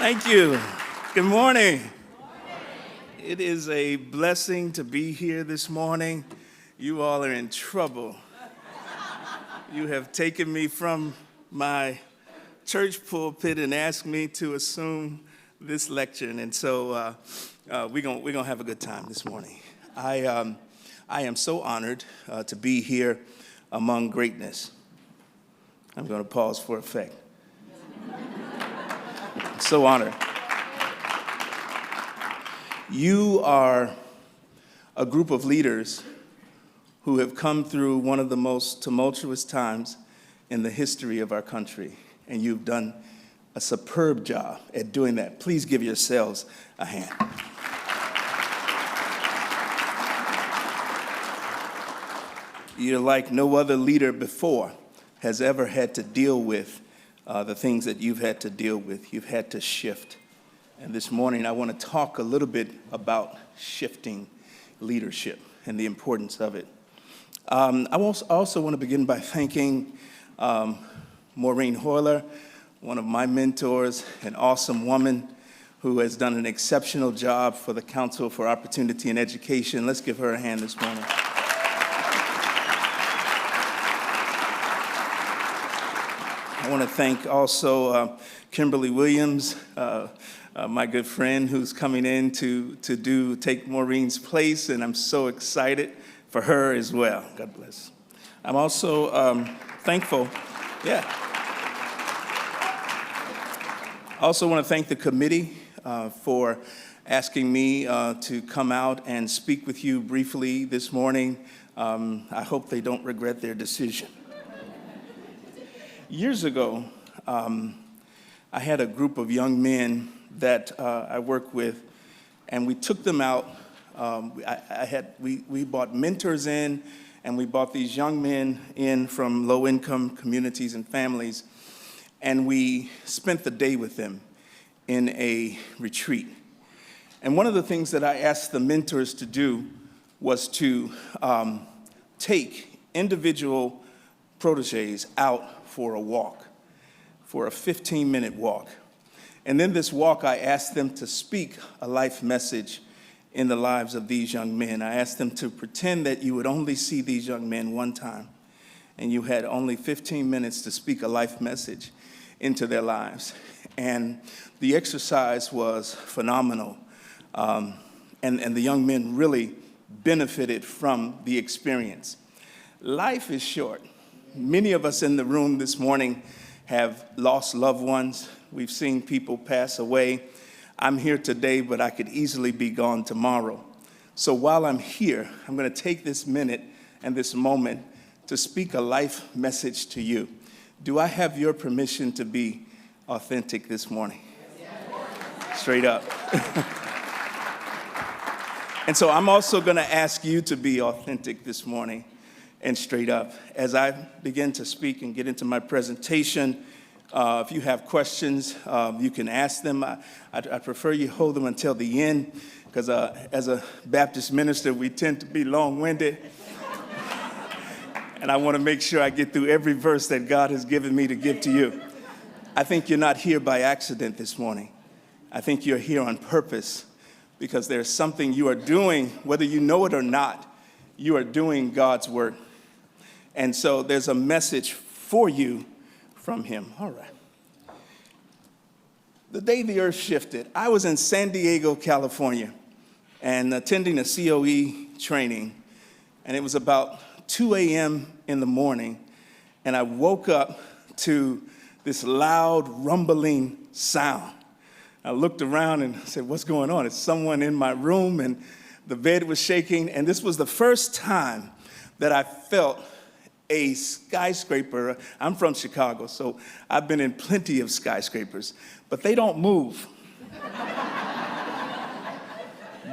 Thank you. Good morning. It is a blessing to be here this morning. You all are in trouble. You have taken me from my church pulpit and asked me to assume this lecture, and so we're gonna have a good time this morning. I am so honored to be here among greatness. I'm going to pause for effect. So honored. You are a group of leaders who have come through one of the most tumultuous times in the history of our country, and you've done a superb job at doing that. Please give yourselves a hand. You're like no other leader before has ever had to deal with the things that you've had to deal with. You've had to shift. And this morning, I want to talk a little bit about shifting leadership and the importance of it. I also want to begin by thanking Maureen Hoyler, one of my mentors, an awesome woman who has done an exceptional job for the Council for Opportunity and Education. Let's give her a hand this morning. I want to thank also Kimberly Williams, my good friend who's coming in to take Maureen's place, and I'm so excited for her as well. God bless. I'm also thankful. Yeah. I also want to thank the committee for asking me to come out and speak with you briefly this morning. I hope they don't regret their decision. Years ago, I had a group of young men that I work with, and we took them out. We brought mentors in, and we brought these young men in from low-income communities and families, and we spent the day with them in a retreat. And one of the things that I asked the mentors to do was to take individual proteges out for a walk, for a 15-minute walk. And then this walk, I asked them to speak a life message in the lives of these young men. I asked them to pretend that you would only see these young men one time, and you had only 15 minutes to speak a life message into their lives. And the exercise was phenomenal, and the young men really benefited from the experience. Life is short. Many of us in the room this morning have lost loved ones. We've seen people pass away. I'm here today, but I could easily be gone tomorrow. So while I'm here, I'm going to take this minute and this moment to speak a life message to you. Do I have your permission to be authentic this morning? Straight up. And so I'm also going to ask you to be authentic this morning and straight up. As I begin to speak and get into my presentation, if you have questions, you can ask them. I prefer you hold them until the end, because as a Baptist minister, we tend to be long-winded. And I want to make sure I get through every verse that God has given me to give to you. I think you're not here by accident this morning. I think you're here on purpose, because there's something you are doing, whether you know it or not, you are doing God's work. And so there's a message for you from him. All right. The day the earth shifted, I was in San Diego, California, and attending a COE training. And it was about 2 a.m. in the morning, and I woke up to this loud, rumbling sound. I looked around and said, what's going on? It's someone in my room, and the bed was shaking. And this was the first time that I felt a skyscraper. I'm from Chicago, so I've been in plenty of skyscrapers, but they don't move.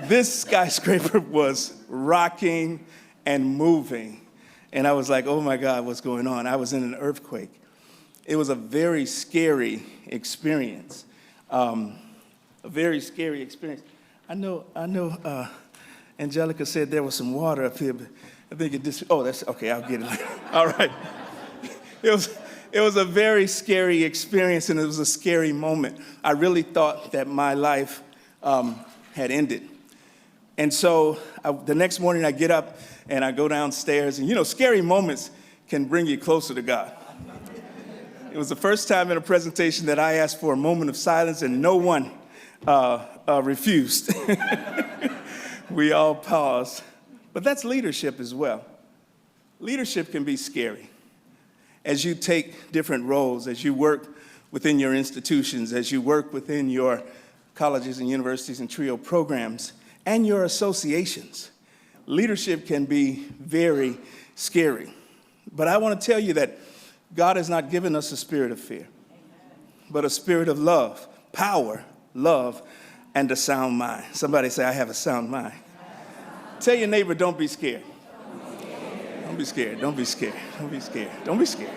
This skyscraper was rocking and moving, and I was like, oh my God, what's going on? I was in an earthquake. It was a very scary experience, I know Angelica said there was some water up here, but I think that's okay, I'll get it later. All right. It it was a very scary experience, and it was a scary moment. I really thought that my life had ended. And so the next morning I get up and I go downstairs, and scary moments can bring you closer to God. It was the first time in a presentation that I asked for a moment of silence, and no one refused. We all paused. But that's leadership as well. Leadership can be scary. As you take different roles, as you work within your institutions, as you work within your colleges and universities and TRIO programs, and your associations, leadership can be very scary. But I want to tell you that God has not given us a spirit of fear, but a spirit of love, power, love, and a sound mind. Somebody say, I have a sound mind. Tell your neighbor, don't be scared. Don't be scared. Don't be scared. Don't be scared. Don't be scared.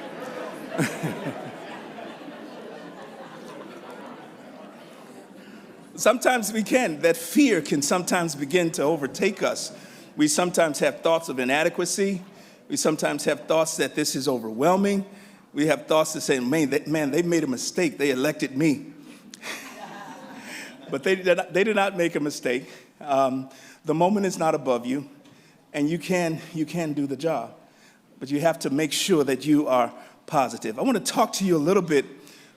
Sometimes we can. That fear can sometimes begin to overtake us. We sometimes have thoughts of inadequacy. We sometimes have thoughts that this is overwhelming. We have thoughts that say, man, they made a mistake. They elected me. But they did not make a mistake. The moment is not above you, and you can do the job. But you have to make sure that you are positive. I want to talk to you a little bit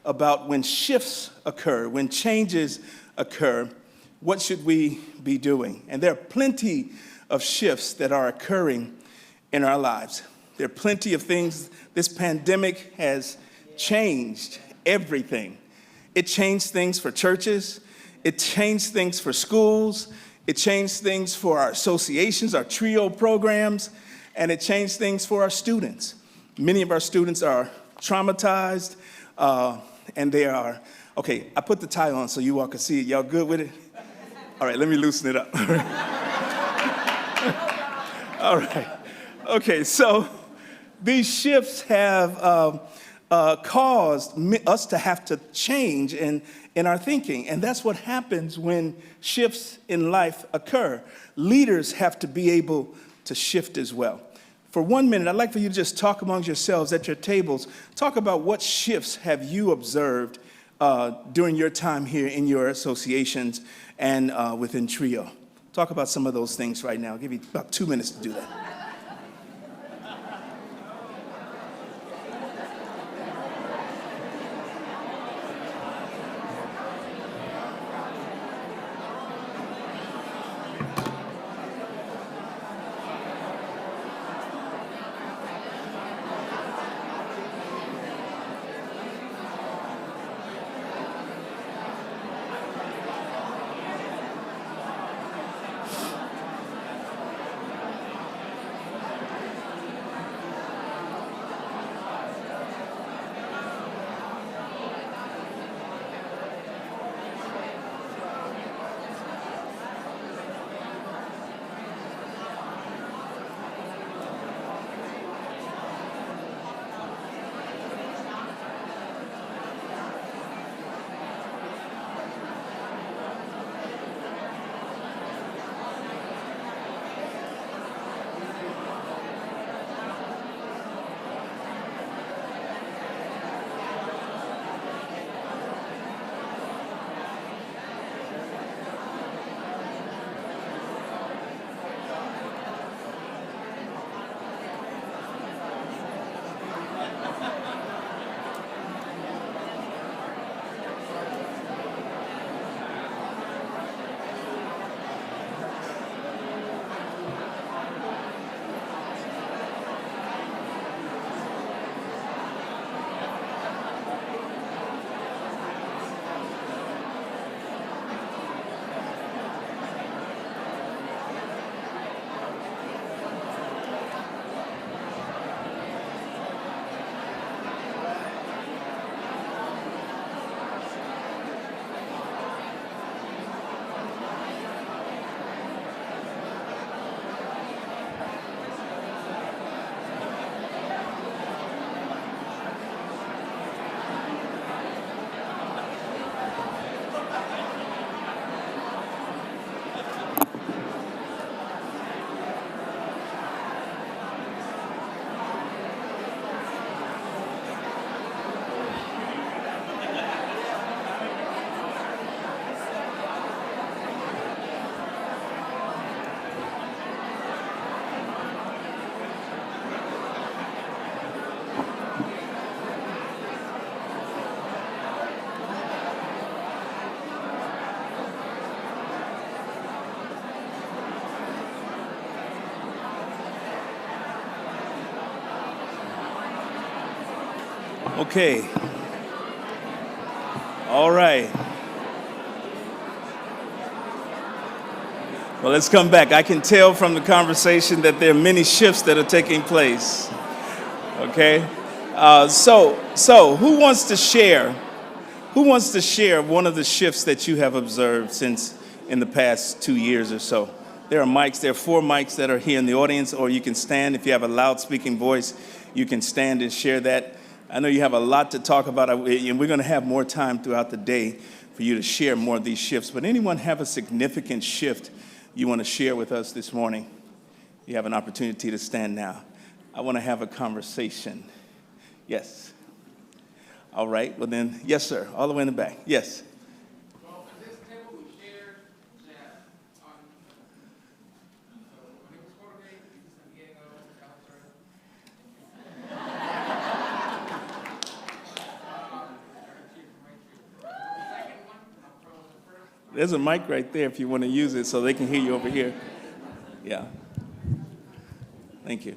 about when shifts occur, when changes occur, what should we be doing? And there are plenty of shifts that are occurring in our lives. There are plenty of things. This pandemic has changed everything. It changed things for churches. It changed things for schools. It changed things for our associations, our TRIO programs, and it changed things for our students. Many of our students are traumatized, and they are, okay, I put the tie on so you all can see it. Y'all good with it? All right, let me loosen it up. All right. Okay, so these shifts have caused us to have to change in our thinking. And that's what happens when shifts in life occur. Leaders have to be able to shift as well. For 1 minute, I'd like for you to just talk amongst yourselves at your tables. Talk about what shifts have you observed during your time here in your associations and within TRIO. Talk about some of those things right now. I'll give you about 2 minutes to do that. Okay. All right. Well, let's come back. I can tell from the conversation that there are many shifts that are taking place. Okay? So who wants to share? Who wants to share one of the shifts that you have observed since in the past 2 years or so? There are mics. There are 4 mics that are here in the audience, or you can stand. If you have a loud speaking voice, you can stand and share that. I know you have a lot to talk about, and we're going to have more time throughout the day for you to share more of these shifts. But anyone have a significant shift you want to share with us this morning? You have an opportunity to stand now. I want to have a conversation. Yes. All right. Well then, yes, sir. All the way in the back. Yes. Well, at this table we shared that on when it was quarterback, San Diego, California. There's a mic right there if you want to use it so they can hear you over here. Yeah. Thank you.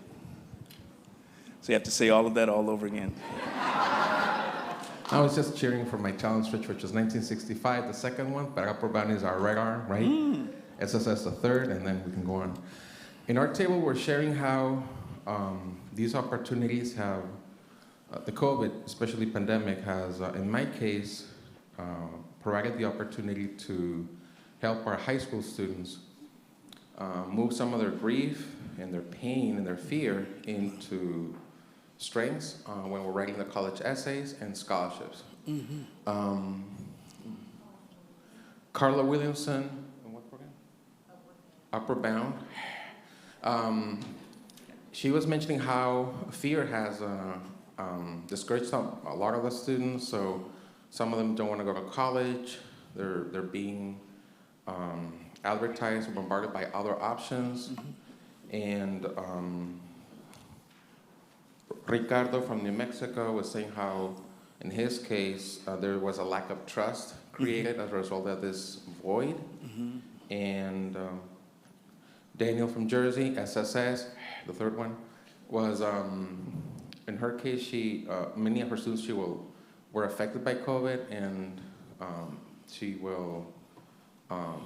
So you have to say all of that all over again. I was just cheering for my challenge switch, which was 1965, the second one. But upper bound is our right arm, right? SSS the third, and then we can go on. In our table, we're sharing how these opportunities have, the COVID, especially pandemic, has, in my case, provided the opportunity to help our high school students move some of their grief and their pain and their fear into strengths when we're writing the college essays and scholarships. Carla Williamson, what program? Upper Bound. She was mentioning how fear has discouraged a lot of the students, so some of them don't want to go to college. They're being advertised, bombarded by other options. And Ricardo from New Mexico was saying how, in his case, there was a lack of trust created as a result of this void. And Daniel from Jersey, SSS, the third one, was, in her case, many of her students, were affected by COVID, and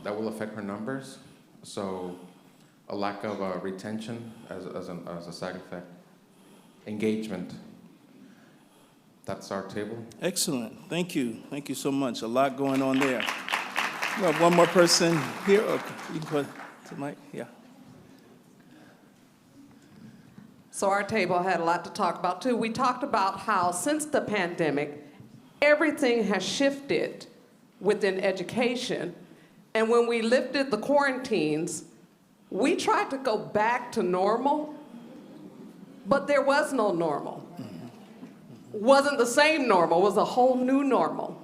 that will affect her numbers. So a lack of retention as a side effect. Engagement. That's our table. Excellent. Thank you. Thank you so much. A lot going on there. We have one more person here. Okay. You can put the mic. Yeah. So our table had a lot to talk about, too. We talked about how since the pandemic, everything has shifted within education. And when we lifted the quarantines, we tried to go back to normal, but there was no normal. Wasn't the same normal, it was a whole new normal.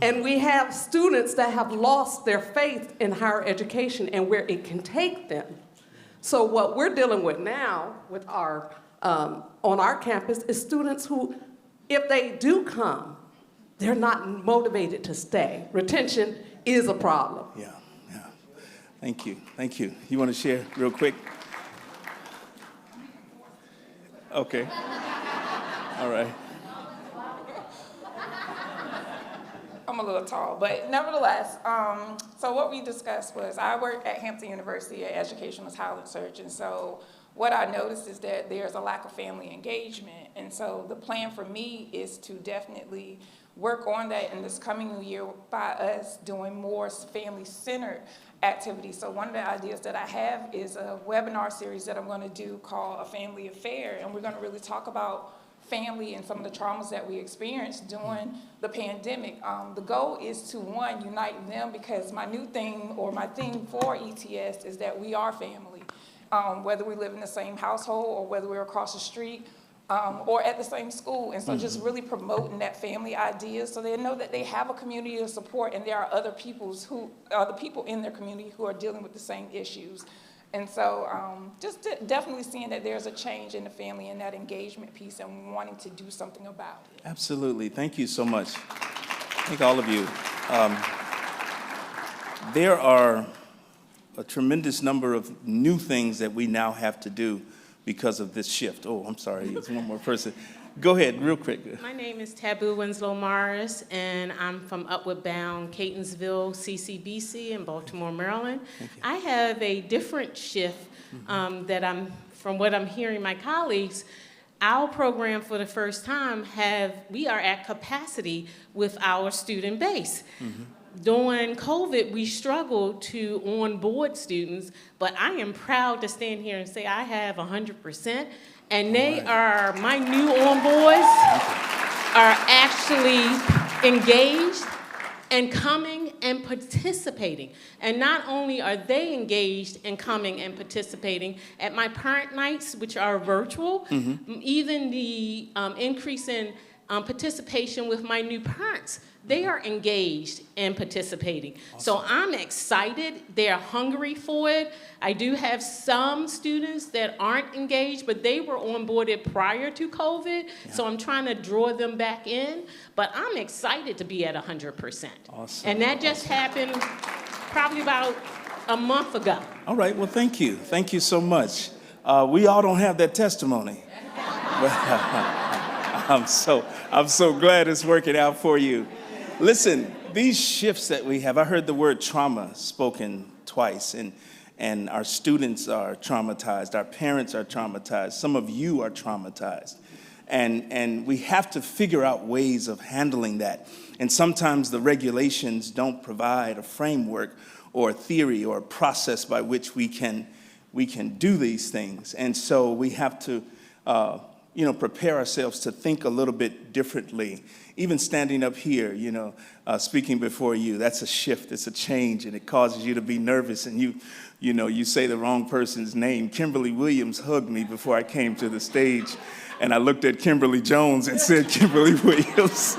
And we have students that have lost their faith in higher education and where it can take them. So what we're dealing with now with our, on our campus is students who, if they do come, they're not motivated to stay. Retention is a problem. Yeah. Thank you. Thank you. You want to share real quick? Okay. All right. I'm a little tall, but nevertheless, so what we discussed was I work at Hampton University at Educational Talent Search, and so what I noticed is that there's a lack of family engagement, and so the plan for me is to definitely work on that in this coming new year by us doing more family-centered activities. So one of the ideas that I have is a webinar series that I'm going to do called A Family Affair, and we're going to really talk about family and some of the traumas that we experienced during the pandemic. The goal is to, one, unite them, because my new thing, or my thing for ETS, is that we are family. Whether we live in the same household or whether we're across the street or at the same school. And so just really promoting that family idea so they know that they have a community of support and there are other people in their community who are dealing with the same issues. And so just definitely seeing that there's a change in the family and that engagement piece and wanting to do something about it. Absolutely. Thank you so much. Thank all of you. There are a tremendous number of new things that we now have to do because of this shift. Oh, I'm sorry, it's one more person. Go ahead, real quick. My name is Taboo Winslow Morris, and I'm from Upward Bound, Catonsville, CCBC in Baltimore, Maryland. I have a different shift from what I'm hearing my colleagues. Our program for the first time we are at capacity with our student base. During COVID, we struggled to onboard students, but I am proud to stand here and say I have 100%, and my new onboards are actually engaged and coming and participating. And not only are they engaged and coming and participating at my parent nights, which are virtual, even the increase in participation with my new parents, they are engaged and participating. Awesome. So I'm excited. They're hungry for it. I do have some students that aren't engaged, but they were onboarded prior to COVID. Yeah. So I'm trying to draw them back in. But I'm excited to be at 100%. Awesome. And that just happened probably about a month ago. All right, well, thank you. Thank you so much. We all don't have that testimony. But I'm so glad it's working out for you. Listen, these shifts that we have, I heard the word trauma spoken twice, and our students are traumatized, our parents are traumatized, some of you are traumatized. And we have to figure out ways of handling that. And sometimes the regulations don't provide a framework or a theory or a process by which we can do these things. And so we have to prepare ourselves to think a little bit differently. Even standing up here, speaking before you, that's a shift, it's a change, and it causes you to be nervous, and you say the wrong person's name. Kimberly Williams hugged me before I came to the stage, and I looked at Kimberly Jones and said, Kimberly Williams.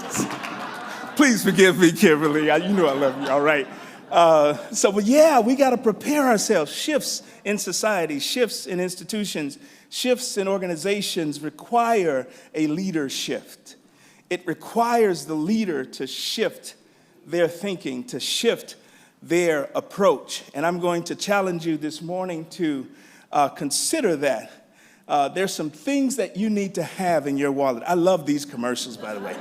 Please forgive me, Kimberly. You know I love you, all right? We got to prepare ourselves. Shifts in society, shifts in institutions, shifts in organizations require a leader shift. It requires the leader to shift their thinking, to shift their approach. And I'm going to challenge you this morning to consider that. There's some things that you need to have in your wallet. I love these commercials, by the way,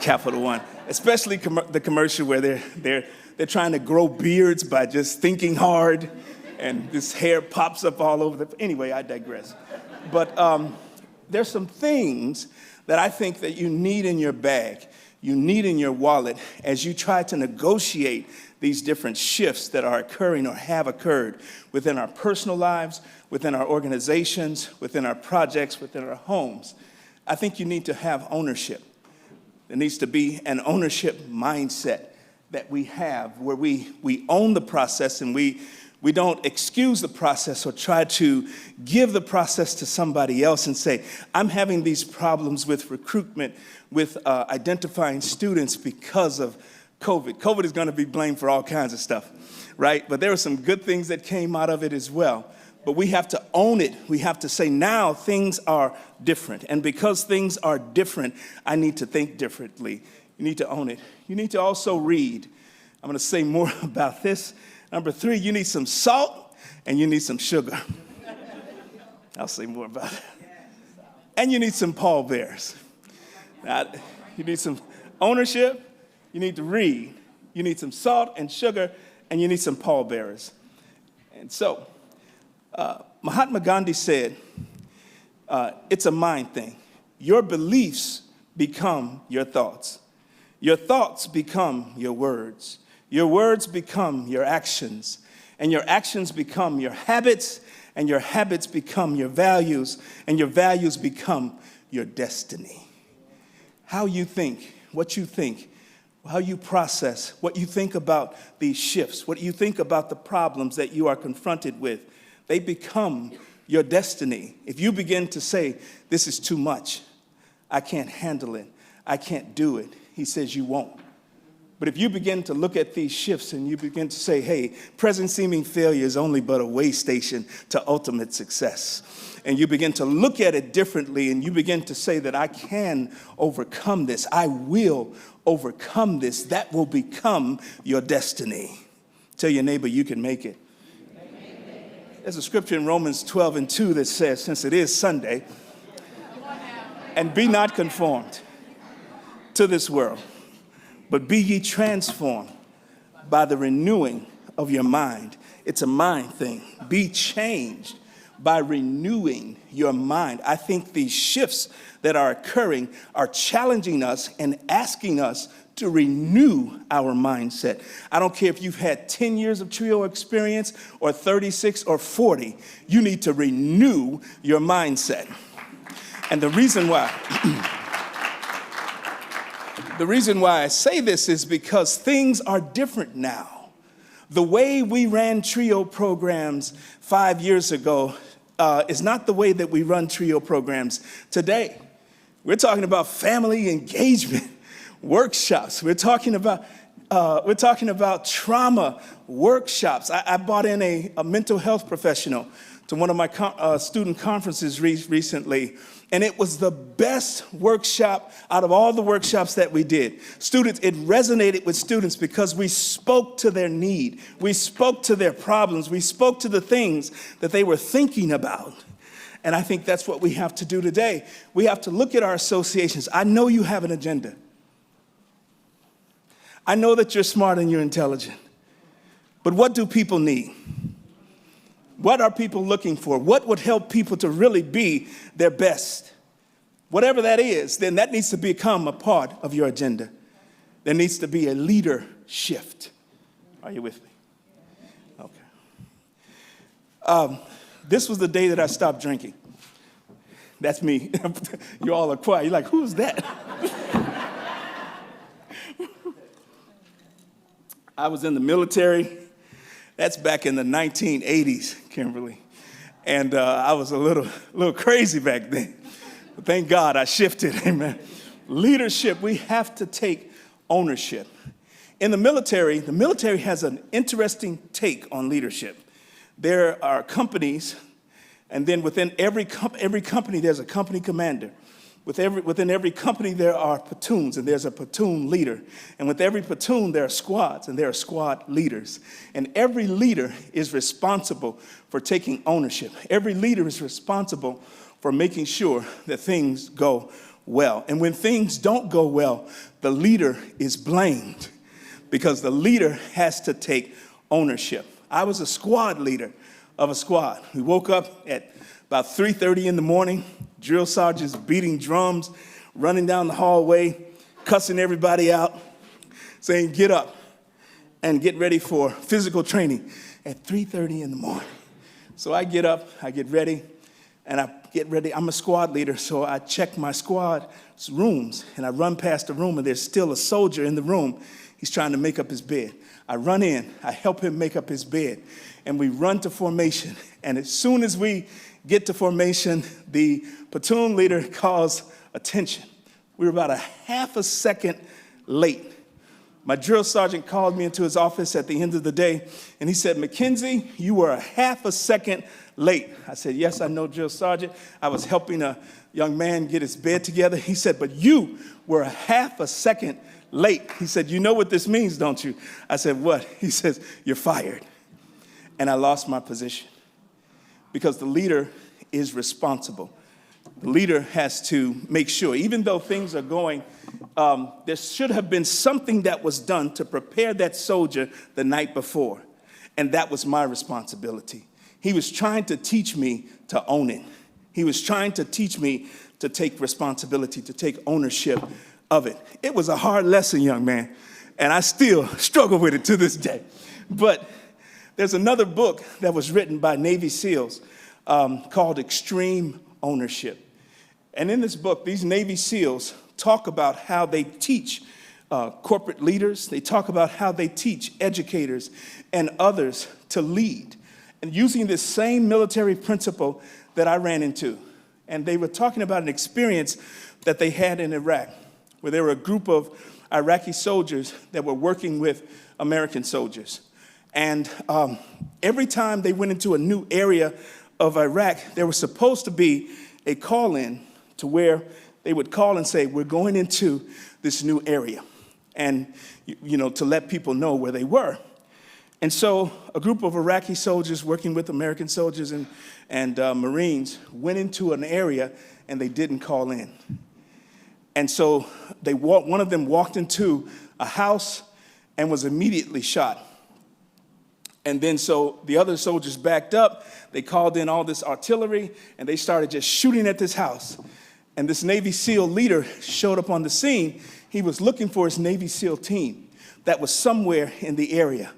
Capital One, especially the commercial where they're trying to grow beards by just thinking hard, and this hair pops up all over anyway, I digress. But there's some things that I think that you need in your bag, you need in your wallet as you try to negotiate these different shifts that are occurring or have occurred within our personal lives, within our organizations, within our projects, within our homes. I think you need to have ownership. There needs to be an ownership mindset that we have where we own the process, and we don't excuse the process or try to give the process to somebody else and say, I'm having these problems with recruitment, with identifying students because of COVID. COVID is going to be blamed for all kinds of stuff, right? But there are some good things that came out of it as well. But we have to own it. We have to say, now things are different. And because things are different, I need to think differently. You need to own it. You need to also read. I'm going to say more about this. Number 3, you need some salt and you need some sugar. I'll say more about it. And you need some pallbearers. Now, you need some ownership, you need to read, you need some salt and sugar, and you need some pallbearers. And so, Mahatma Gandhi said, it's a mind thing. Your beliefs become your thoughts. Your thoughts become your words. Your words become your actions, and your actions become your habits, and your habits become your values, and your values become your destiny. How you think, what you think, how you process, what you think about these shifts, what you think about the problems that you are confronted with, they become your destiny. If you begin to say, this is too much, I can't handle it, I can't do it, he says you won't. But if you begin to look at these shifts and you begin to say, hey, present seeming failure is only but a way station to ultimate success. And you begin to look at it differently and you begin to say that I can overcome this. I will overcome this. That will become your destiny. Tell your neighbor you can make it. There's a scripture in Romans 12:2 that says, since it is Sunday, And be not conformed to this world, but be ye transformed by the renewing of your mind. It's a mind thing. Be changed by renewing your mind. I think these shifts that are occurring are challenging us and asking us to renew our mindset. I don't care if you've had 10 years of trio experience or 36 or 40, you need to renew your mindset. And the reason why I say this is because things are different now. The way we ran trio programs 5 years ago is not the way that we run trio programs today. We're talking about family engagement workshops. We're talking about trauma workshops. I brought in a mental health professional to one of my student conferences recently, and it was the best workshop out of all the workshops that we did. Students, it resonated with students because we spoke to their need. We spoke to their problems. We spoke to the things that they were thinking about. And I think that's what we have to do today. We have to look at our associations. I know you have an agenda. I know that you're smart and you're intelligent. But what do people need? What are people looking for? What would help people to really be their best? Whatever that is, then that needs to become a part of your agenda. There needs to be a leader shift. Are you with me? Okay. This was the day that I stopped drinking. That's me. You all are quiet. You're like, who's that? I was in the military. That's back in the 1980s, Kimberly. And I was a little crazy back then. But thank God I shifted, amen. Leadership, we have to take ownership. In the military has an interesting take on leadership. There are companies, and then within every company, there's a company commander. Within every company, there are platoons, and there's a platoon leader. And with every platoon, there are squads, and there are squad leaders. And every leader is responsible for taking ownership. Every leader is responsible for making sure that things go well. And when things don't go well, the leader is blamed because the leader has to take ownership. I was a squad leader of a squad. We woke up at about 3:30 in the morning, drill sergeants beating drums, running down the hallway, cussing everybody out, saying, get up and get ready for physical training at 3:30 in the morning. So I get up, I get ready, and I get ready. I'm a squad leader, so I check my squad's rooms, and I run past the room, and there's still a soldier in the room. He's trying to make up his bed. I run in, I help him make up his bed, and we run to formation. And as soon as we get to formation, the platoon leader calls attention. We were about a half a second late. My drill sergeant called me into his office at the end of the day, and he said, McKenzie, you were a half a second late. I said, yes, I know, drill sergeant. I was helping a young man get his bed together. He said, but you were a half a second late. He said, you know what this means, don't you? I said, what? He says, you're fired. And I lost my position because the leader is responsible. The leader has to make sure, even though things are going, there should have been something that was done to prepare that soldier the night before. And that was my responsibility. He was trying to teach me to own it. He was trying to teach me to take responsibility, to take ownership of it. It was a hard lesson, young man, and I still struggle with it to this day. But there's another book that was written by Navy SEALs called Extreme Ownership. And in this book, these Navy SEALs talk about how they teach corporate leaders. They talk about how they teach educators and others to lead. And using this same military principle that I ran into. And they were talking about an experience that they had in Iraq, where there were a group of Iraqi soldiers that were working with American soldiers. And every time they went into a new area of Iraq, there was supposed to be a call-in to where they would call and say, we're going into this new area, and to let people know where they were. And so a group of Iraqi soldiers working with American soldiers and Marines went into an area, and they didn't call in. And so one of them walked into a house and was immediately shot. And then so the other soldiers backed up, they called in all this artillery, and they started just shooting at this house. And this Navy SEAL leader showed up on the scene. He was looking for his Navy SEAL team that was somewhere in the area.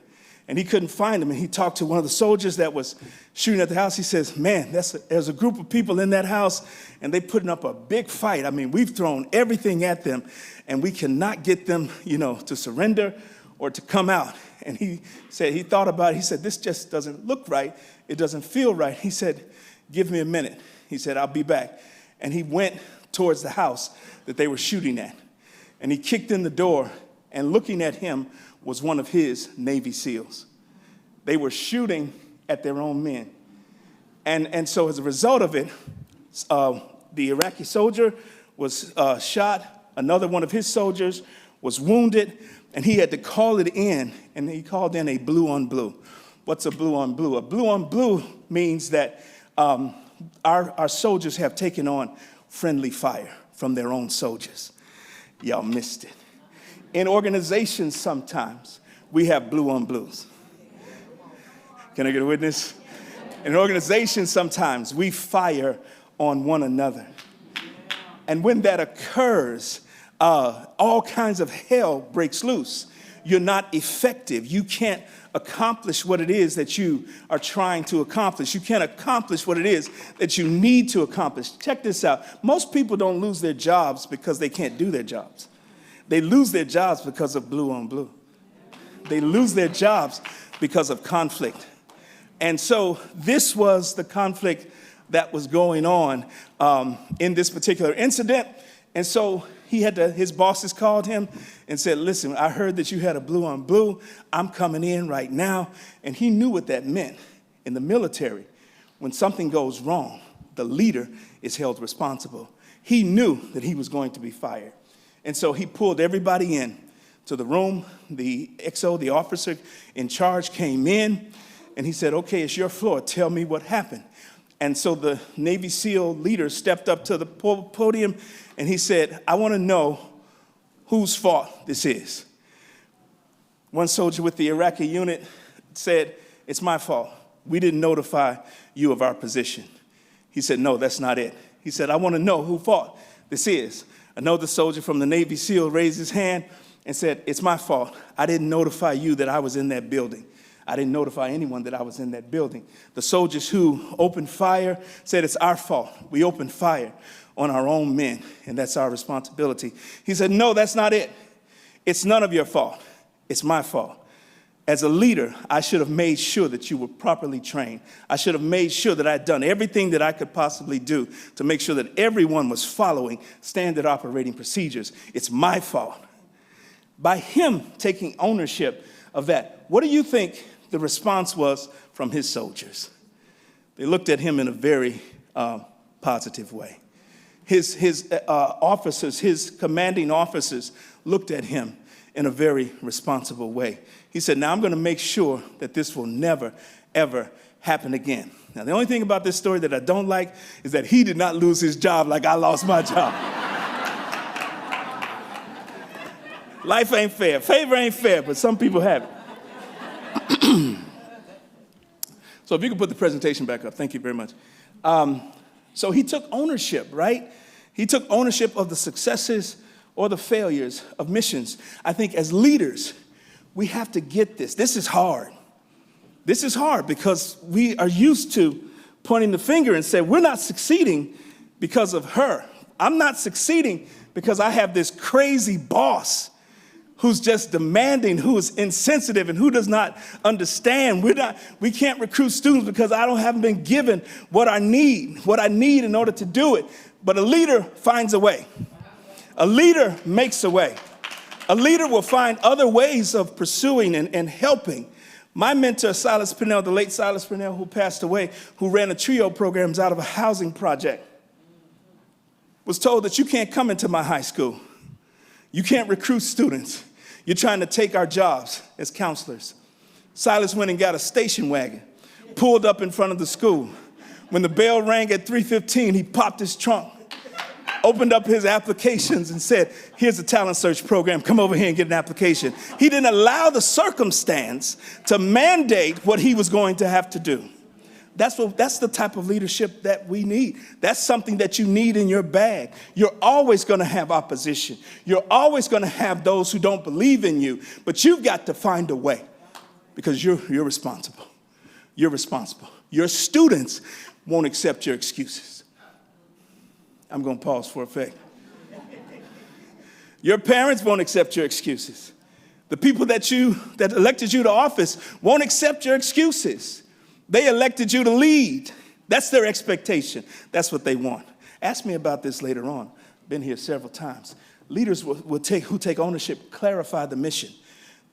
And he couldn't find them. And he talked to one of the soldiers that was shooting at the house. He says, man, there's a group of people in that house, and they're putting up a big fight. I mean, we've thrown everything at them, and we cannot get them, to surrender or to come out. And he said, he thought about it. He said, this just doesn't look right. It doesn't feel right. He said, give me a minute. He said, I'll be back. And he went towards the house that they were shooting at. And he kicked in the door, and looking at him was one of his Navy SEALs. They were shooting at their own men. And so as a result of it, the Iraqi soldier was shot. Another one of his soldiers was wounded, and he had to call it in, and he called in a blue on blue. What's a blue on blue? A blue on blue means that our soldiers have taken on friendly fire from their own soldiers. Y'all missed it. In organizations, sometimes we have blue on blues. Can I get a witness? In organizations, sometimes we fire on one another. And when that occurs, all kinds of hell breaks loose. You're not effective. You can't accomplish what it is that you are trying to accomplish. You can't accomplish what it is that you need to accomplish. Check this out. Most people don't lose their jobs because they can't do their jobs. They lose their jobs because of blue on blue. They lose their jobs because of conflict. And so this was the conflict that was going on in this particular incident. And so his bosses called him and said, listen, I heard that you had a blue on blue. I'm coming in right now. And he knew what that meant. In the military, when something goes wrong, the leader is held responsible. He knew that he was going to be fired. And so he pulled everybody in to the room. The XO, the officer in charge, came in, and he said, okay, it's your floor. Tell me what happened. And so the Navy SEAL leader stepped up to the podium, and he said, I want to know whose fault this is. One soldier with the Iraqi unit said, it's my fault. We didn't notify you of our position. He said, no, that's not it. He said, I want to know whose fault this is. Another soldier from the Navy SEAL raised his hand and said, it's my fault. I didn't notify you that I was in that building. I didn't notify anyone that I was in that building. The soldiers who opened fire said, it's our fault. We opened fire on our own men, and that's our responsibility. He said, no, that's not it. It's none of your fault. It's my fault. As a leader, I should have made sure that you were properly trained. I should have made sure that I'd done everything that I could possibly do to make sure that everyone was following standard operating procedures. It's my fault. By him taking ownership of that, what do you think the response was from his soldiers? They looked at him in a very positive way. His officers, his commanding officers looked at him in a very responsible way. He said, now I'm going to make sure that this will never, ever happen again. Now, the only thing about this story that I don't like is that he did not lose his job like I lost my job. Life ain't fair. Favor ain't fair, but some people have it. So if you could put the presentation back up. Thank you very much. So he took ownership, right? He took ownership of the successes or the failures of missions. I think as leaders, we have to get this. This is hard. This is hard because we are used to pointing the finger and say, we're not succeeding because of her. I'm not succeeding because I have this crazy boss who's just demanding, who is insensitive, and who does not understand. We can't recruit students because haven't been given what I need in order to do it. But a leader finds a way. A leader makes a way. A leader will find other ways of pursuing and helping. My mentor, Silas Purnell, the late Silas Purnell, who passed away, who ran a trio programs out of a housing project, was told that you can't come into my high school. You can't recruit students. You're trying to take our jobs as counselors. Silas went and got a station wagon, pulled up in front of the school. When the bell rang at 3:15, he popped his trunk opened up his applications and said, here's a talent search program. Come over here and get an application. He didn't allow the circumstance to mandate what he was going to have to do. That's the type of leadership that we need. That's something that you need in your bag. You're always going to have opposition. You're always going to have those who don't believe in you, but you've got to find a way because you're responsible. You're responsible. Your students won't accept your excuses. I'm going to pause for effect. Your parents won't accept your excuses. The people that elected you to office won't accept your excuses. They elected you to lead. That's their expectation. That's what they want. Ask me about this later on. Been here several times. Leaders who take ownership clarify the mission.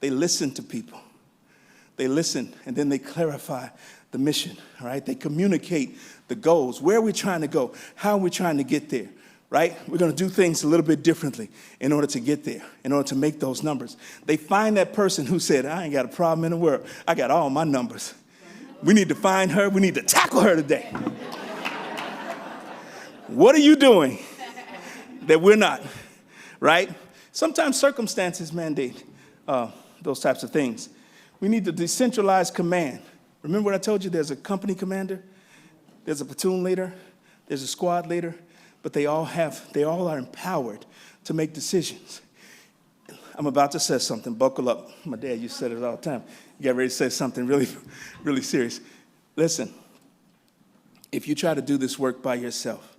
They listen to people. They listen, and then they clarify the mission, all right? They communicate the goals. Where are we trying to go? How are we trying to get there, right? We're going to do things a little bit differently in order to get there, in order to make those numbers. They find that person who said, I ain't got a problem in the world. I got all my numbers. We need to find her. We need to tackle her today. What are you doing that we're not, right? Sometimes circumstances mandate those types of things. We need to decentralize command. Remember what I told you? There's a company commander, there's a platoon leader, there's a squad leader, but they all are empowered to make decisions. I'm about to say something. Buckle up. My dad used to say it all the time. You get ready to say something really, really serious. Listen, if you try to do this work by yourself,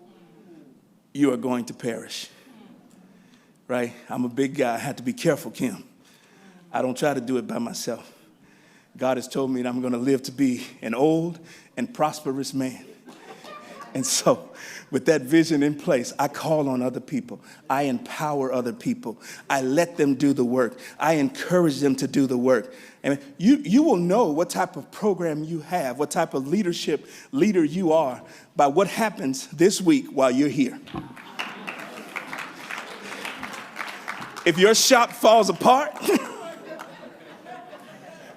you are going to perish, right? I'm a big guy. I have to be careful, Kim. I don't try to do it by myself. God has told me that I'm going to live to be an old and prosperous man. And so with that vision in place, I call on other people. I empower other people. I let them do the work. I encourage them to do the work. And you will know what type of program you have, what type of leader you are by what happens this week while you're here. If your shop falls apart,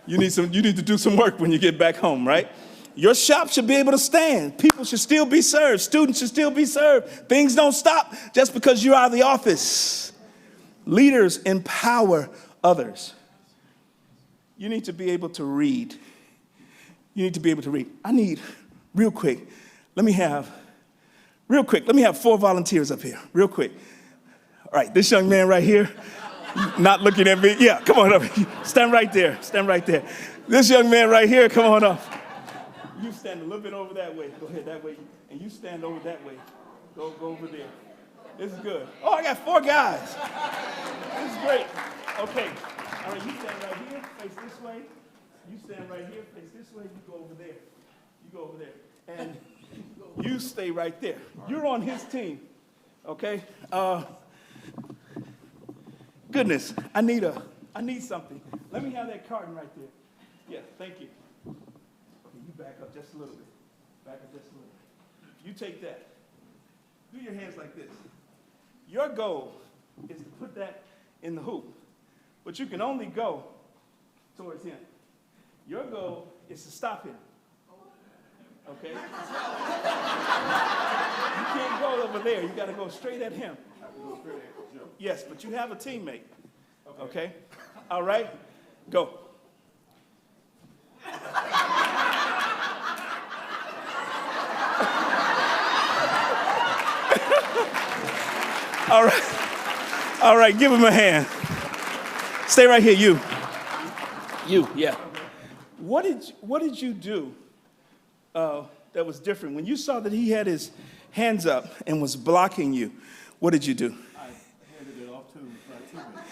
you need to do some work when you get back home, right? Your shop should be able to stand. People should still be served. Students should still be served. Things don't stop just because you're out of the office. Leaders empower others. You need to be able to read. You need to be able to read. Real quick, let me have 4 volunteers up here, real quick. All right, this young man right here, not looking at me. Yeah, come on up. Stand right there. This young man right here, come on up. You stand a little bit over that way. Go ahead, that way. And you stand over that way. Go over there. This is good. Oh, I got 4 guys. This is great. Okay. All right, you stand right here, face this way. You stand right here, face this way. You go over there. And you stay right there. You're on his team. Okay? Goodness, I need something. Let me have that carton right there. Yeah, thank you. You back up just a little bit. You take that. Do your hands like this. Your goal is to put that in the hoop, but you can only go towards him. Your goal is to stop him. Okay? You can't go over there. You got to go straight at him. Yes, but you have a teammate. Okay? All right? Go. All right, give him a hand. Stay right here, you, yeah. What did you do that was different? When you saw that he had his hands up and was blocking you, what did you do? I handed it off to my teammate.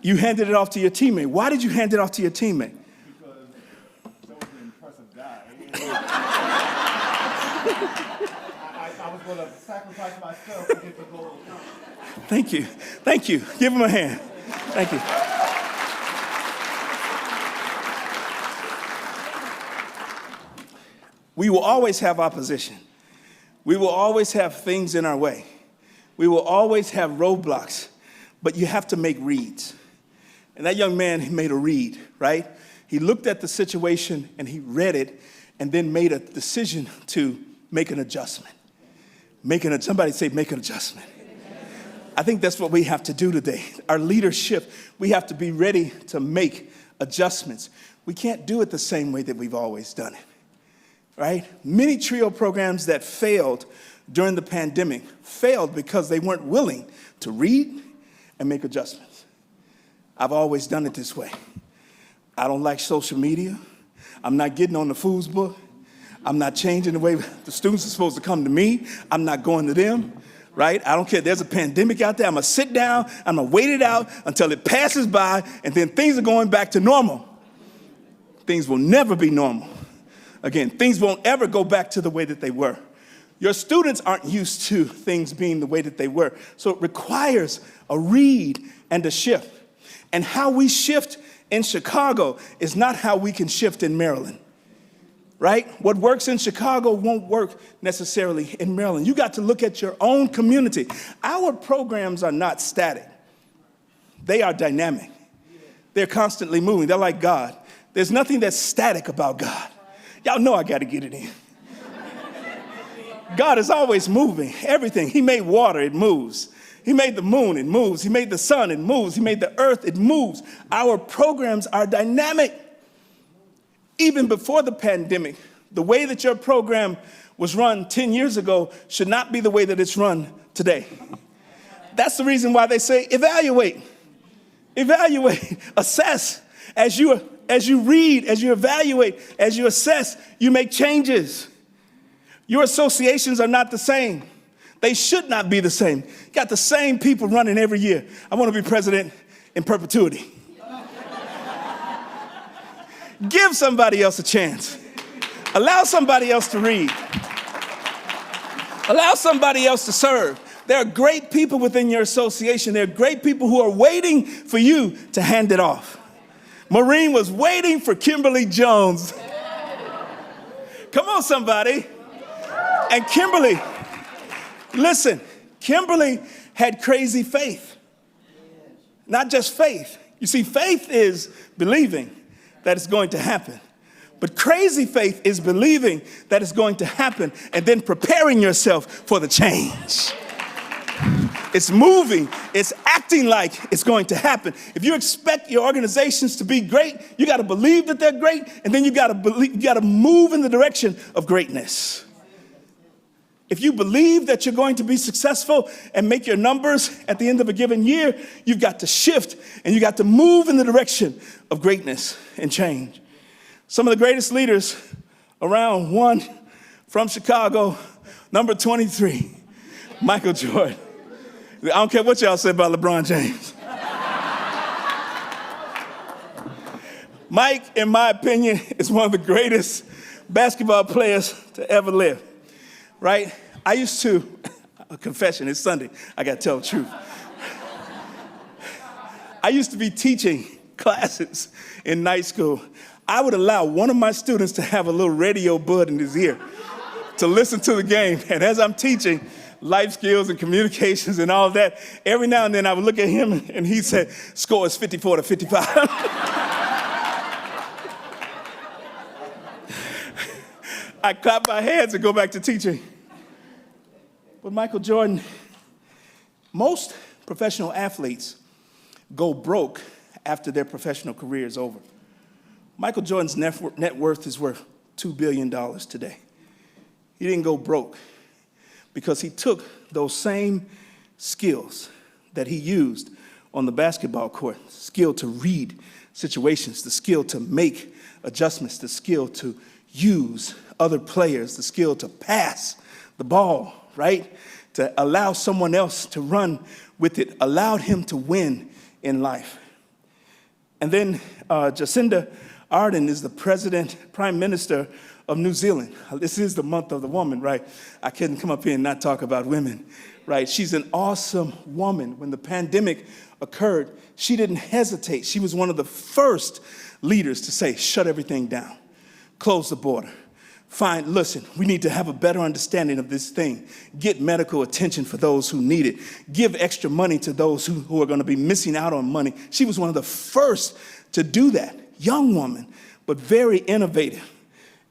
You handed it off to your teammate. Why did you hand it off to your teammate? Because that was an impressive guy. I was going to sacrifice myself to get the goal accomplished. Thank you. Give him a hand. Thank you. We will always have opposition. We will always have things in our way. We will always have roadblocks, but you have to make reads. And that young man, he made a read, right? He looked at the situation and he read it and then made a decision to make an adjustment. Somebody say, make an adjustment. I think that's what we have to do today. Our leadership, we have to be ready to make adjustments. We can't do it the same way that we've always done it, right? Many TRIO programs that failed during the pandemic failed because they weren't willing to read and make adjustments. I've always done it this way. I don't like social media. I'm not getting on the foods book. I'm not changing the way the students are supposed to come to me. I'm not going to them, right? I don't care. There's a pandemic out there. I'm going to sit down. I'm going to wait it out until it passes by, and then things are going back to normal. Things will never be normal. Again, things won't ever go back to the way that they were. Your students aren't used to things being the way that they were. So it requires a read and a shift. And how we shift in Chicago is not how we can shift in Maryland, right? What works in Chicago won't work necessarily in Maryland. You got to look at your own community. Our programs are not static. They are dynamic. They're constantly moving. They're like God. There's nothing that's static about God. Y'all know I got to get it in. God is always moving. Everything. He made water, it moves. He made the moon, it moves. He made the sun, it moves. He made the earth, it moves. Our programs are dynamic. Even before the pandemic, the way that your program was run 10 years ago should not be the way that it's run today. That's the reason why they say evaluate. Evaluate, assess. As you read, as you evaluate, as you assess, you make changes. Your associations are not the same. They should not be the same. You got the same people running every year. I want to be president in perpetuity. Give somebody else a chance. Allow somebody else to read. Allow somebody else to serve. There are great people within your association. There are great people who are waiting for you to hand it off. Maureen was waiting for Kimberly Jones. Come on, somebody. And Kimberly, listen, Kimberly had crazy faith. Not just faith. You see, faith is believing that it's going to happen. But crazy faith is believing that it's going to happen and then preparing yourself for the change. It's moving. It's acting like it's going to happen. If you expect your organizations to be great, you got to believe that they're great, and then you got to move in the direction of greatness. If you believe that you're going to be successful and make your numbers at the end of a given year, you've got to shift and you got to move in the direction of greatness and change. Some of the greatest leaders around, one from Chicago, number 23, Michael Jordan. I don't care what y'all say about LeBron James. Mike, in my opinion, is one of the greatest basketball players to ever live. Right? I used to, a confession, it's Sunday, I gotta tell the truth. I used to be teaching classes in night school. I would allow one of my students to have a little radio bud in his ear to listen to the game. And as I'm teaching life skills and communications and all that, every now and then I would look at him and he said, score is 54-55. I clap my hands and go back to teaching. But Michael Jordan, most professional athletes go broke after their professional career is over. Michael Jordan's net worth is worth $2 billion today. He didn't go broke because he took those same skills that he used on the basketball court, the skill to read situations, the skill to make adjustments, the skill to use other players, the skill to pass the ball, right? To allow someone else to run with it, allowed him to win in life. And then Jacinda Ardern is the Prime Minister of New Zealand. This is the month of the woman, right? I couldn't come up here and not talk about women, right? She's an awesome woman. When the pandemic occurred, she didn't hesitate. She was one of the first leaders to say, shut everything down, close the border. Fine, listen, we need to have a better understanding of this thing. Get medical attention for those who need it. Give extra money to those who are going to be missing out on money. She was one of the first to do that. Young woman, but very innovative.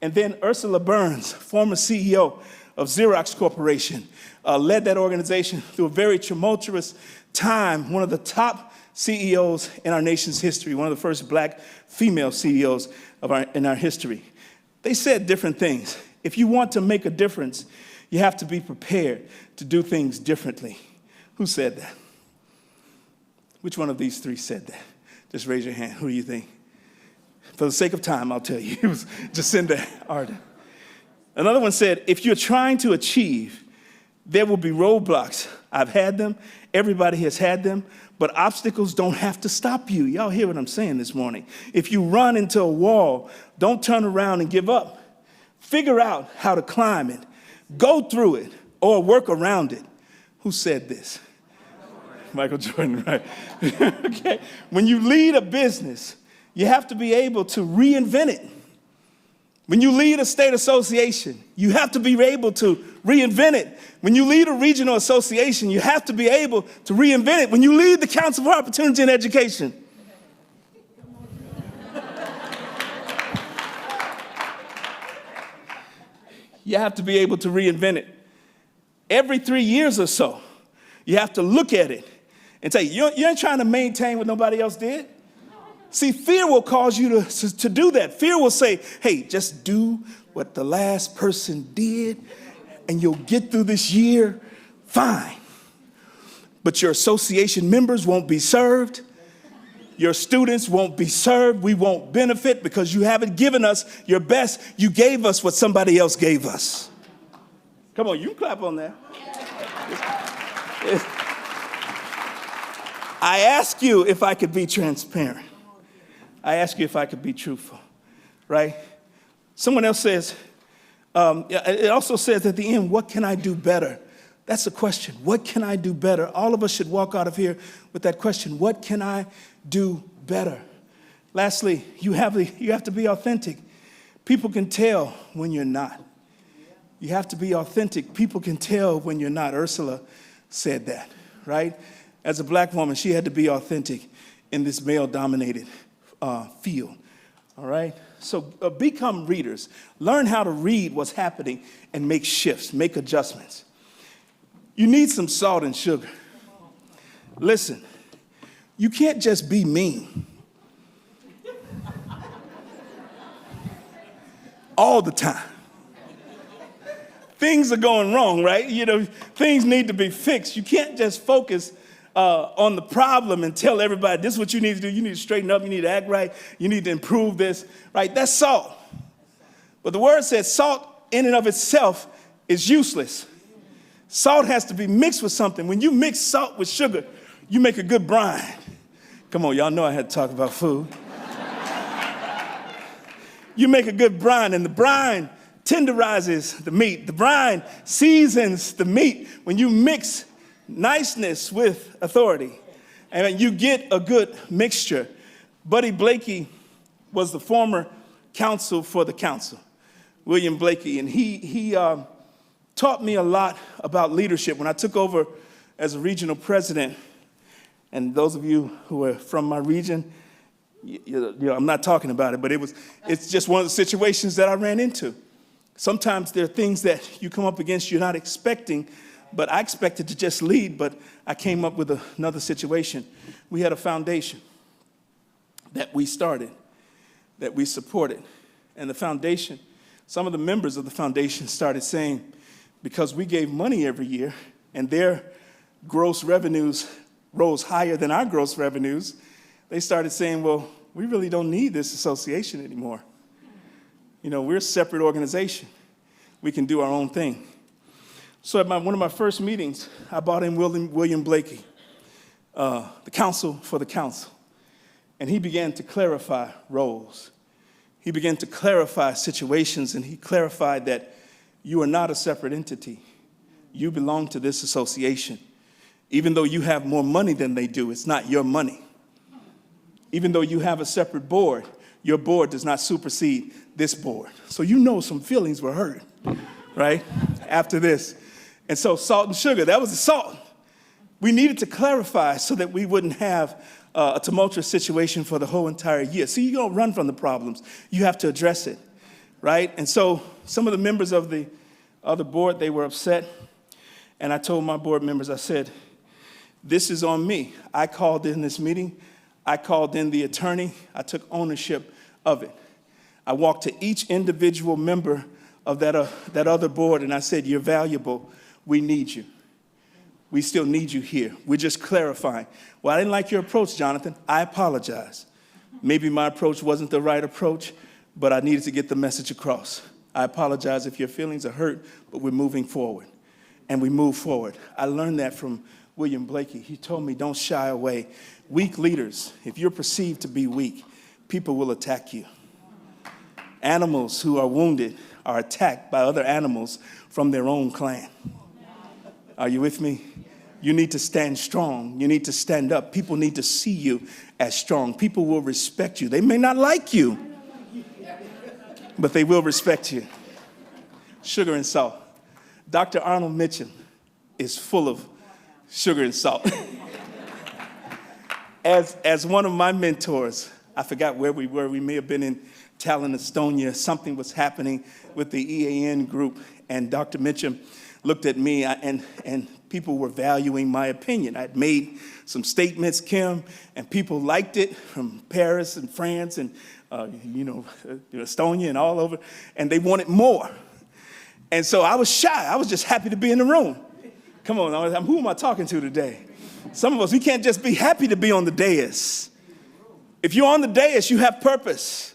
And then Ursula Burns, former CEO of Xerox Corporation, led that organization through a very tumultuous time, one of the top CEOs in our nation's history, one of the first black female CEOs in our history. They said different things. If you want to make a difference, you have to be prepared to do things differently. Who said that? Which one of these three said that? Just raise your hand. Who do you think? For the sake of time, I'll tell you. It was Jacinda Ardern. Another one said, if you're trying to achieve, there will be roadblocks. I've had them. Everybody has had them. But obstacles don't have to stop you. Y'all hear what I'm saying this morning. If you run into a wall, don't turn around and give up. Figure out how to climb it. Go through it or work around it. Who said this? Michael Jordan, right? Okay. When you lead a business, you have to be able to reinvent it. When you lead a state association, you have to be able to reinvent it. When you lead a regional association, you have to be able to reinvent it. When you lead the Council for Opportunity in Education, you have to be able to reinvent it. Every 3 years or so, you have to look at it and say, you ain't trying to maintain what nobody else did. See, fear will cause you to do that. Fear will say, hey, just do what the last person did and you'll get through this year fine. But your association members won't be served. Your students won't be served. We won't benefit because you haven't given us your best. You gave us what somebody else gave us. Come on, you clap on that. I ask you if I could be transparent. I ask you if I could be truthful, right? Someone else says, it also says at the end, what can I do better? That's the question. What can I do better? All of us should walk out of here with that question. What can I do better? Lastly, you have to be authentic. People can tell when you're not. You have to be authentic. People can tell when you're not. Ursula said that, right? As a black woman, she had to be authentic in this male-dominated field, all right? So become readers. Learn how to read what's happening and make shifts, make adjustments. You need some salt and sugar. Listen, you can't just be mean all the time. Things are going wrong, right? You know, things need to be fixed. You can't just focus on the problem and tell everybody, this is what you need to do. You need to straighten up. You need to act right. You need to improve this, right? That's salt. But the word says salt in and of itself is useless. Salt has to be mixed with something. When you mix salt with sugar, you make a good brine. Come on, y'all know I had to talk about food. You make a good brine, and the brine tenderizes the meat. The brine seasons the meat. When you mix niceness with authority, and you get a good mixture. Buddy Blakey was the former counsel for the council, William Blakey, and he taught me a lot about leadership. When I took over as a regional president, and those of you who are from my region, you know, I'm not talking about it, but it's just one of the situations that I ran into. Sometimes there are things that you come up against you're not expecting, but I expected to just lead, but I came up with another situation. We had a foundation that we started, that we supported. And the foundation, some of the members of the foundation started saying, because we gave money every year and their gross revenues rose higher than our gross revenues, they started saying, well, we really don't need this association anymore. You know, we're a separate organization. We can do our own thing. So at one of my first meetings, I brought in William Blakey, the counsel for the council. And he began to clarify roles. He began to clarify situations, and he clarified that you are not a separate entity. You belong to this association. Even though you have more money than they do, it's not your money. Even though you have a separate board, your board does not supersede this board. So you know some feelings were hurt, right, after this. And so salt and sugar, that was the salt. We needed to clarify so that we wouldn't have a tumultuous situation for the whole entire year. See, you don't run from the problems. You have to address it, right? And so some of the members of the other board, they were upset. And I told my board members, I said, this is on me. I called in this meeting. I called in the attorney. I took ownership of it. I walked to each individual member of that other board, and I said, you're valuable. We need you. We still need you here. We're just clarifying. Well, I didn't like your approach, Jonathan. I apologize. Maybe my approach wasn't the right approach, but I needed to get the message across. I apologize if your feelings are hurt, but we're moving forward. And we move forward. I learned that from William Blakey. He told me, don't shy away. Weak leaders, if you're perceived to be weak, people will attack you. Animals who are wounded are attacked by other animals from their own clan. Are you with me? You need to stand strong. You need to stand up. People need to see you as strong. People will respect you. They may not like you, but they will respect you. Sugar and salt. Dr. Arnold Mitchell is full of sugar and salt. As one of my mentors, I forgot where we were. We may have been in Tallinn, Estonia. Something was happening with the EAN group, and Dr. Mitchell looked at me, and people were valuing my opinion. I'd made some statements, Kim, and people liked it from Paris and France and Estonia and all over, and they wanted more. And so I was shy. I was just happy to be in the room. Come on, who am I talking to today? Some of us, we can't just be happy to be on the dais. If you're on the dais, you have purpose.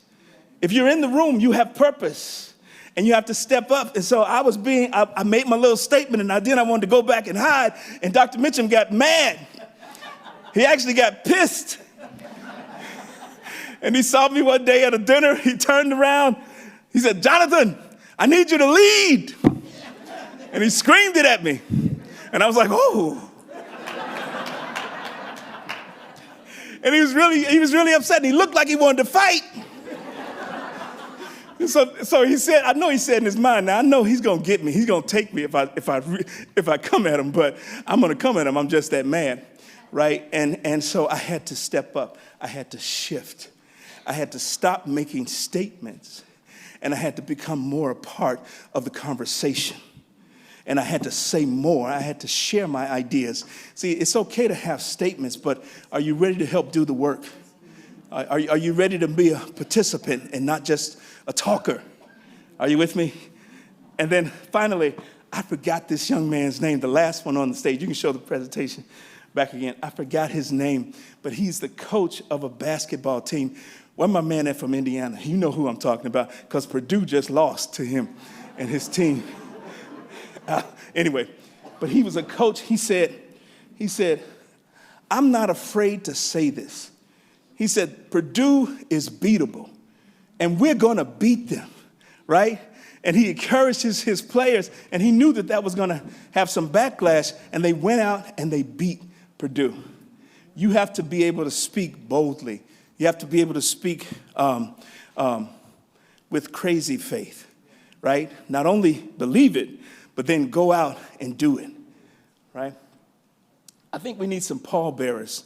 If you're in the room, you have purpose. And you have to step up. And so I made my little statement, and then I wanted to go back and hide, and Dr. Mitchum got mad. He actually got pissed. And he saw me one day at a dinner. He turned around. He said, Jonathan, I need you to lead. And he screamed it at me. And I was like, oh. And he was really upset, and he looked like he wanted to fight. So he said, I know he said in his mind, now I know he's gonna get me. He's gonna take me if I come at him, but I'm gonna come at him. I'm just that man, right? And so I had to step up. I had to shift. I had to stop making statements, and I had to become more a part of the conversation. And I had to say more. I had to share my ideas. See, it's okay to have statements, but are you ready to help do the work? Are you ready to be a participant and not just a talker? Are you with me? And then finally, I forgot this young man's name, the last one on the stage. You can show the presentation back again. I forgot his name, but he's the coach of a basketball team. Where my man at from Indiana? You know who I'm talking about, because Purdue just lost to him and his team. Anyway, but he was a coach. He said, I'm not afraid to say this. He said, Purdue is beatable, and we're going to beat them, right? And he encouraged his players, and he knew that was going to have some backlash, and they went out and they beat Purdue. You have to be able to speak boldly. You have to be able to speak with crazy faith, right? Not only believe it, but then go out and do it, right? I think we need some pallbearers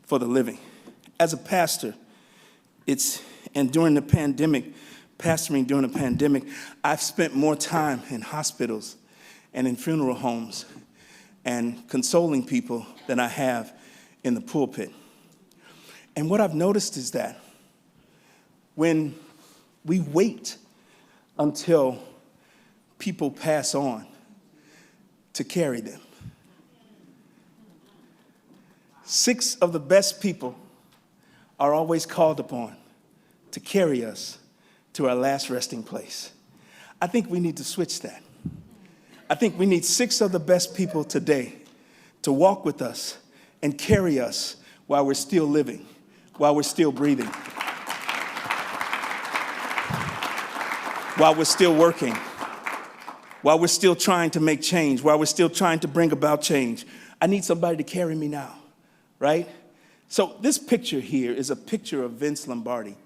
for the living. As a pastor, during the pandemic, pastoring during the pandemic, I've spent more time in hospitals and in funeral homes and consoling people than I have in the pulpit. And what I've noticed is that when we wait until people pass on to carry them, 6 of the best people are always called upon to carry us to our last resting place. I think we need to switch that. I think we need 6 of the best people today to walk with us and carry us while we're still living, while we're still breathing, while we're still working, while we're still trying to make change, while we're still trying to bring about change. I need somebody to carry me now, right? So this picture here is a picture of Vince Lombardi,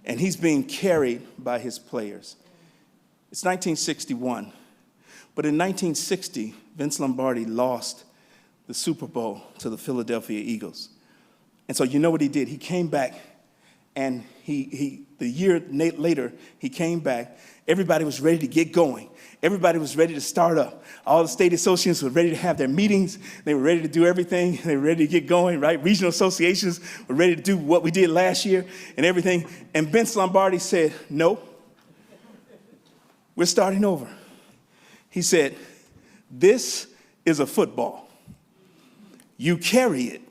and he's being carried by his players. It's 1961, but in 1960, Vince Lombardi lost the Super Bowl to the Philadelphia Eagles. And so you know what he did? He came back and the year later, he came back. Everybody was ready to get going. Everybody was ready to start up. All the state associations were ready to have their meetings. They were ready to do everything. They were ready to get going, right? Regional associations were ready to do what we did last year and everything. And Vince Lombardi said, no, we're starting over. He said, this is a football. You carry it.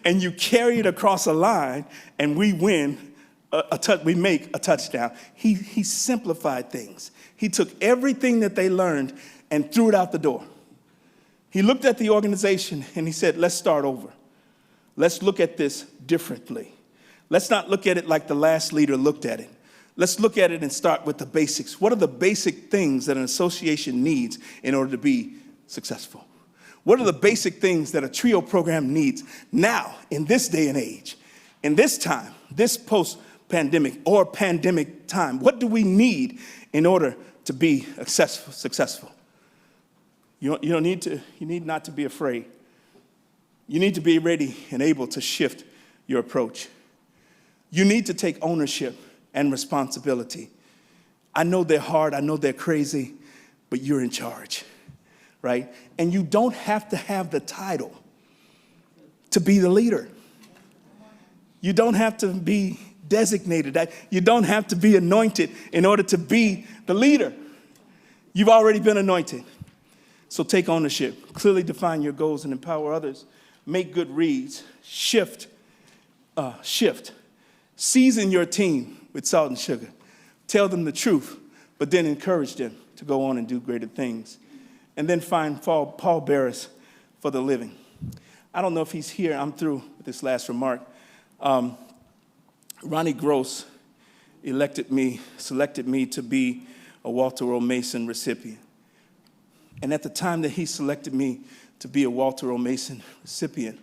And you carry it across a line, and we win. We make a touchdown. He simplified things. He took everything that they learned and threw it out the door. He looked at the organization and he said, let's start over. Let's look at this differently. Let's not look at it like the last leader looked at it. Let's look at it and start with the basics. What are the basic things that an association needs in order to be successful? What are the basic things that a TRIO program needs now, in this day and age, in this time, this post-pandemic or pandemic time? What do we need in order to be successful? You need not to be afraid. You need to be ready and able to shift your approach. You need to take ownership and responsibility. I know they're hard, I know they're crazy, but you're in charge, right? And you don't have to have the title to be the leader. You don't have to be designated. You don't have to be anointed in order to be the leader. You've already been anointed. So take ownership, clearly define your goals and empower others. Make good reads, shift. Season your team with salt and sugar. Tell them the truth, but then encourage them to go on and do greater things. And then find pallbearers for the living. I don't know if he's here. I'm through with this last remark. Ronnie Gross selected me to be a Walter O. Mason recipient. And at the time that he selected me to be a Walter O. Mason recipient,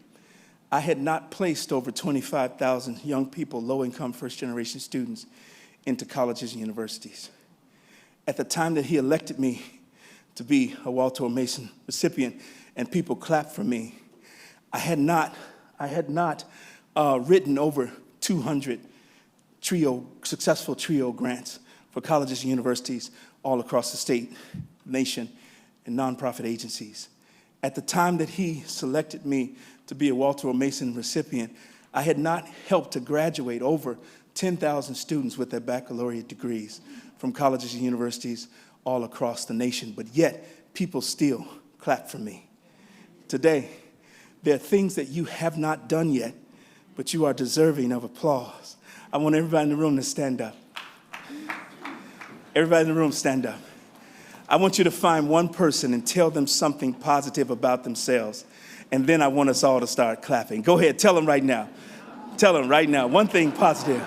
I had not placed over 25,000 young people, low-income, first-generation students, into colleges and universities. At the time that he elected me to be a Walter O. Mason recipient, and people clapped for me, I had not written over 200 successful TRIO grants for colleges and universities all across the state, nation, and nonprofit agencies. At the time that he selected me to be a Walter O. Mason recipient, I had not helped to graduate over 10,000 students with their baccalaureate degrees from colleges and universities all across the nation, but yet people still clap for me. Today, there are things that you have not done yet, but you are deserving of applause. I want everybody in the room to stand up. Everybody in the room, stand up. I want you to find one person and tell them something positive about themselves, and then I want us all to start clapping. Go ahead, tell them right now. Tell them right now, one thing positive.